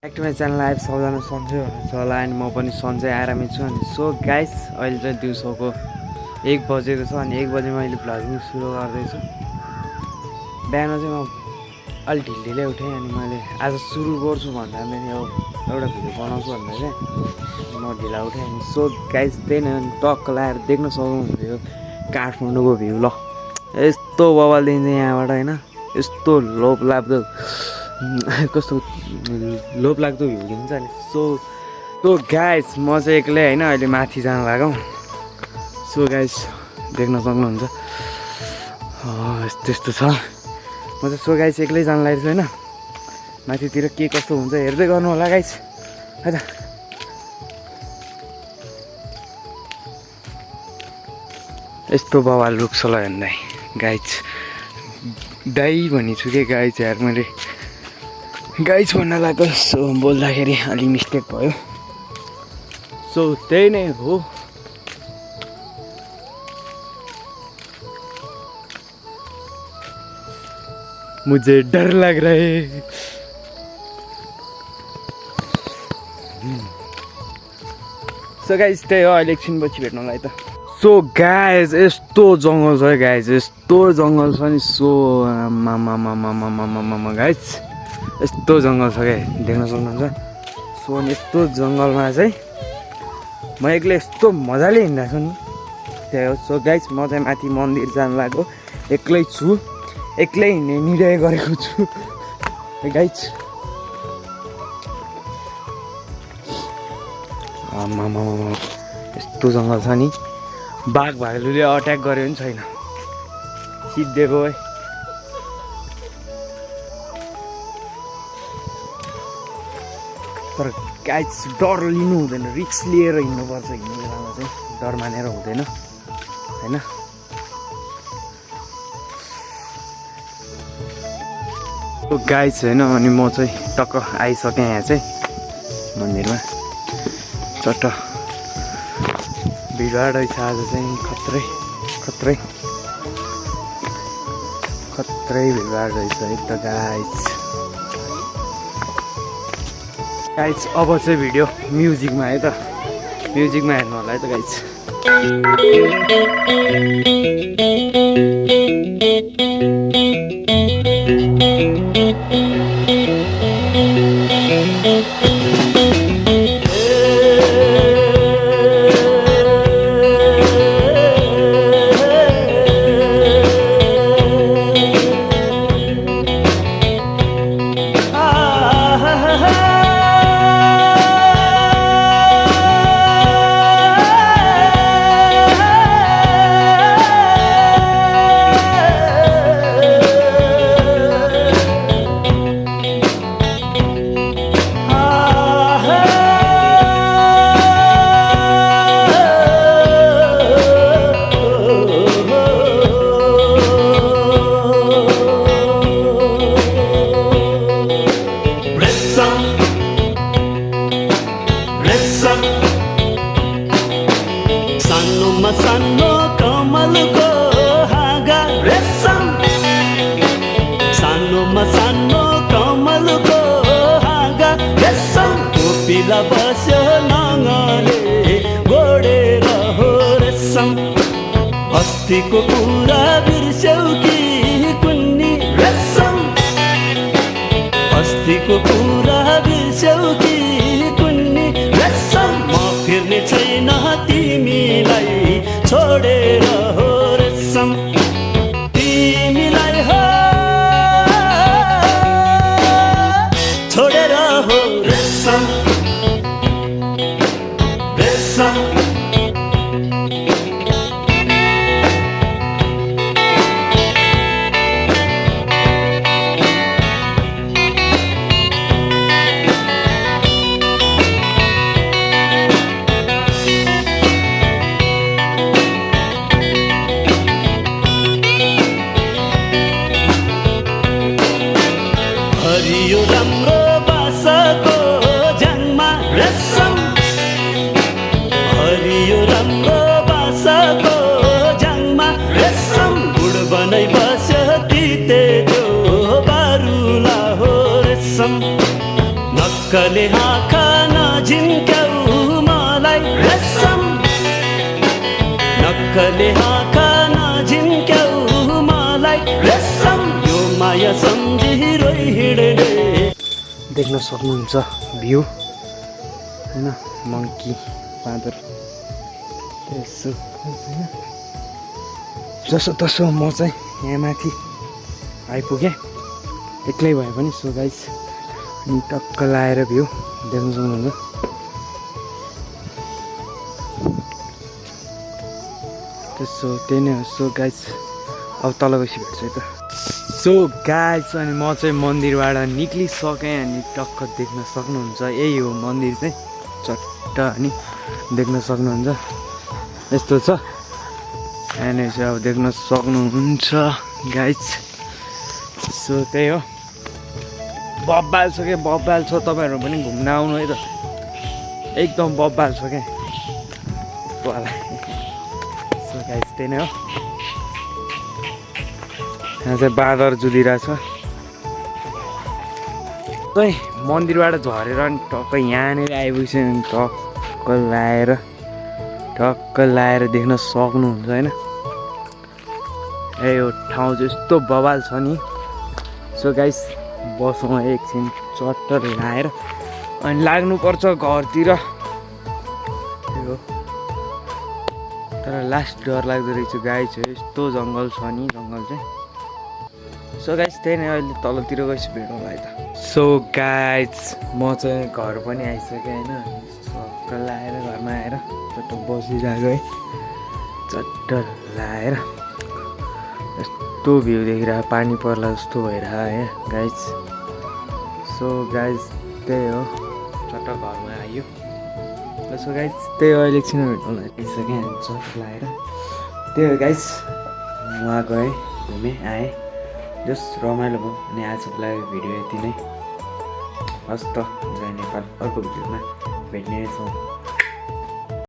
Back to my channel आएर सबजना सन्चै हुनुहुन्छ होला अनि म पनि सन्चै आरामै छु अनि सो गाइस अहिले चाहिँ दिउँसोको 1 बजेको छ अनि 1 बजे मैले भ्लगिङ सुरु गर्दैछु। बिहान चाहिँ म अलि ढिलै उठेँ अनि मैले आज सुरु गर्छु भन्दा पनि एउटा भिडियो बनाउँछु भन्दा चाहिँ म ढिला उठेँ अनि सो गाइस त्यही नै टक्क लगाएर देख्न सक्नुहुन्छ यो काठमाडौँको भ्यू ल यस्तो बवाल दिन्छ यहाँबाट होइन यस्तो लोभ लाग्दो कस्तो लोभलाग्दो भ्यू दिन्छ नि। सो गाइस म चाहिँ एक्लै होइन अहिले माथि जानु लागौँ। सो गाइस देख्न सक्नुहुन्छ यस्तो छ। म चाहिँ सो गाइस एक्लै जानु लागेको छु होइन माथितिर के कस्तो हुन्छ हेर्दै गर्नु होला गाइस। है त यस्तो बवाल रुख्छ ल हेर्दै गाइस दाइ भनिछु कि गाइस यार मैले गाइस भन्न लाग्यो। सो बोल्दाखेरि अलि मिस्टेक भयो। सो त्यही नै हो। मुझे डर लग रहा है। सो गाइस त्यही हो अहिले एकछिनपछि भेट्नुलाई त। सो गाइस यस्तो जङ्गल छ गाइस यस्तो जङ्गल छ नि। सो आमामामामामामामा गाइस यस्तो जङ्गल छ क्या देख्न सक्नुहुन्छ। सो अनि यस्तो जङ्गलमा चाहिँ म एक्लै यस्तो मजाले हिँड्दैछु नि त्यही हो। सो गाइस म चाहिँ माथि मन्दिर जानु लाग्यो एक्लै छु एक्लै हिँड्ने निर्णय गरेको छु गाइस। आमामामा यस्तो जङ्गल छ नि बाघ भालुले अट्याक गर्यो पनि छैन सिद्धेको है। तर गाइस डर लिनु हुँदैन रिस्क लिएर हिँड्नुपर्छ हिँड्ने बेलामा चाहिँ डर मानेर हुँदैन होइन। गाइस होइन अनि म चाहिँ टक्क आइसकेँ यहाँ चाहिँ मन्दिरमा। चट्ट भिडभाड रहेछ आज चाहिँ खत्रै खत्रै खत्रै भिडभाड रहेछ है त गाइस। गाइस अब चाहिँ भिडियो म्युजिकमा है त म्युजिकमा हेर्नु होला है त गाइस। सानो कमलको हाँगा रेशम सानोमा सानो कमलको हाँगा रेशम कोपिला बस्यो नङले गोडेर हो रेशम अस्तिको कुरा बिर्स्यौ कि कुन्नी रेशम अस्तिको कुरा बिर्स्यौ कि कुन्नी रेशम म फिर्ने छैन तिमीलाई छोडेर हो रेशम तिमीलाई हो छोडेर हो रेशम रेशम। हरियो राम्रो बासाको ज्यान नक्कले आँखा नझिम्क्याउ मलाई रेशम नक्कले आँखा नझिम्क्याउ मलाई रेशम यो माया सम्झिरहि हिँड्ने देख्न सक्नुहुन्छ भ्यू हैन मङ्की बाँदर यसो जसो तसो म चाहिँ यहाँ माथि आइपुगेँ एक्लै भए पनि सो गाइस अनि टक्क लाएर भ्यू देख्न सक्नुहुन्छ त्यसो त्यही नै हो सो गाइस अब तल गएपछि भेट्छु है त सो गाइस अनि म चाहिँ मन्दिरबाट निक्लिसकेँ अनि टक्क देख्न सक्नुहुन्छ यही हो मन्दिर चाहिँ चट्ट अनि देख्न सक्नुहुन्छ यस्तो छ यहाँनिर चाहिँ अब देख्न सक्नुहुन्छ गाइस सो त्यही हो बब्बाल छ क्या बब्बाल छ तपाईँहरू पनि घुम्न आउनु है त एकदम बब्बाल छ क्या सो गाइस त्यही नै हो यहाँ चाहिँ बाँदर जुदिरहेछ खै मन्दिरबाट झरेर नि टक्क यहाँनिर आइपुग्छ नि टक्क लाएर देख्न सक्नुहुन्छ होइन ए यो ठाउँ चाहिँ यस्तो बवाल छ नि सो गाइस बसौँ एकछिन चट्टर लाएर अनि लाग्नुपर्छ घरतिर त्यही हो तर लास्ट डर लाग्दो रहेछ गाई चाहिँ यस्तो जङ्गल छ नि जङ्गल चाहिँ सो गाइस त्यही नै अहिले तलतिर गएपछि भेटौँ है त सो गाइस म चाहिँ घर पनि आइसकेँ होइन चट्ट लाएर घरमा आएर चट्ट बसिरहेको है चट्ट लाएर यस्तो भ्यू देखिरहेको पानी पर्ला जस्तो भइरहेको है गाइस सो गाइस त्यही हो चट्ट घरमा आयो सो गाइस त्यही हो अहिले एकछिन भेट्नुलाई आइसकेँ चट्ट लाएर त्यही हो गाइस उहाँ गएँ घुमेँ आएँ जस्ट रमाइलो भयो अनि आजको लागि भिडियो यति नै हस् त जय नेपाल अर्को भिडियोमा भेट्ने छौँ।